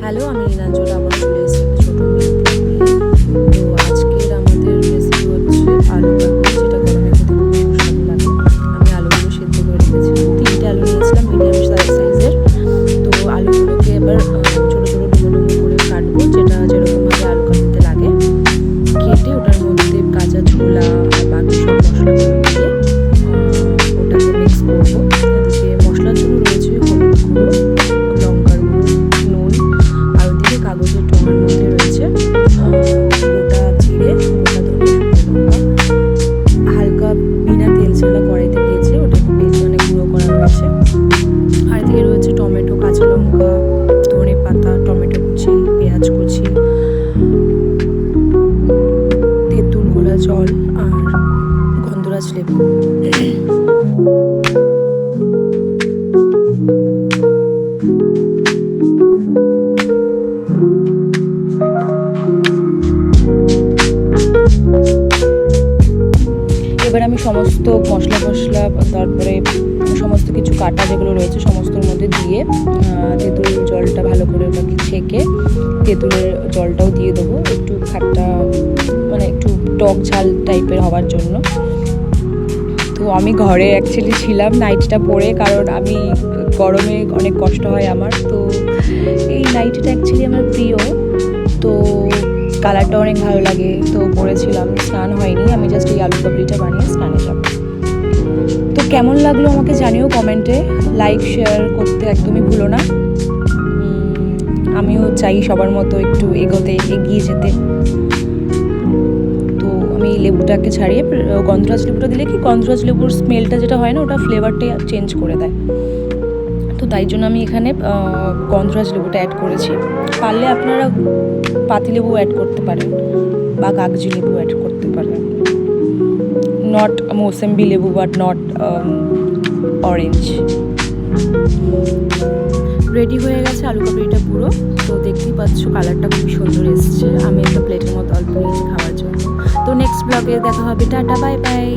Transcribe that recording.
Hello, আমি নীলাঞ্জলি আবার চলে এসেছি ছোটো মেয়েকে নিয়ে। তো আজকের আমাদের রেসিপি হচ্ছে আলু কাবলি, যেটা গরমে খেতে খুব সুস্বাদু লাগে। আমি আলুগুলো সেদ্ধ করে রেখেছিলাম, 3টে আলু নিয়েছিলাম মিডিয়াম সাইজের। তো আলুগুলোকে এবার ছোটো ছোটো ডুমো ডুমো করে কাটবো, যেটা যেরকমভাবে আলু কাবলিতে লাগে। কেটে ওটার মধ্যে কাঁচা ছোলা আর বাকি সব মশলাগুলো দিয়ে ওটাকে মিক্স করবো। এদিকে মশলার জন্য রয়েছে হলুদ গুঁড়ো, লঙ্কার গুঁড়ো, নুন, আর ওদিকে কাগজের ঠোঙার মধ্যে রয়েছে গোটা জিরে, গোটা ধনে, শুকনো লঙ্কা, হালকা বিনা তেল ছাড়া কড়াইতে দিয়েছে, ওটাকে মানে গুঁড়ো করা রয়েছে। আর এদিকে রয়েছে টমেটো, কাঁচা লঙ্কা, ধনে পাতা, টমেটো কুচি, পেঁয়াজ কুচি, তেঁতুল গোলা জল আর গন্ধরাজ লেবু। এবার আমি সমস্ত মশলা তারপরে সমস্ত কিছু কাটা যেগুলো রয়েছে সমস্তর মধ্যে দিয়ে তেঁতুল জলটা ভালো করে ওটাকে ছেঁকে তেঁতুলের জলটাও দিয়ে দেবো, একটু খাট্টা মানে একটু টক ঝাল টাইপের হওয়ার জন্য। তো আমি ঘরে অ্যাকচুয়ালি ছিলাম নাইটিটা পরে, কারণ আমি গরমে অনেক কষ্ট হয় আমার। তো এই নাইটিটা অ্যাকচুয়ালি আমার প্রিয়, তো কালারটা অনেক ভালো লাগে, তো পরেছিলাম। স্নান হয়নি, আমি জাস্ট এই আলু কাবলিটা বানিয়ে স্নানে যাব। তো কেমন লাগলো আমাকে জানিও কমেন্টে, লাইক শেয়ার করতে একদমই ভুলো না। আমিও চাই সবার মতো একটু এগিয়ে যেতে। তো আমি এই লেবুটাকে ছাড়িয়ে, গন্ধরাজ লেবুটা দিলে কি গন্ধরাজ লেবুর স্মেলটা যেটা হয় না, ওটা ফ্লেভারটা চেঞ্জ করে দেয়। তো তাই জন্য আমি এখানে গন্ধরাজ লেবুটা অ্যাড করেছি। পারলে আপনারা পাতিলেবু অ্যাড করতে পারেন বা কাগজি লেবু অ্যাড করতে পারেন, নট মৌসম্বি লেবু বাট নট অরেঞ্জ। রেডি হয়ে গেছে আলু কাবলিটা পুরো। তো দেখতেই পাচ্ছ কালারটা খুবই সুন্দর এসছে। আমি একটা প্লেটের মতো অল্প নিয়েছি খাওয়ার জন্য। তো নেক্সট ব্লগে দেখা হবে, টাটা, বাই বাই।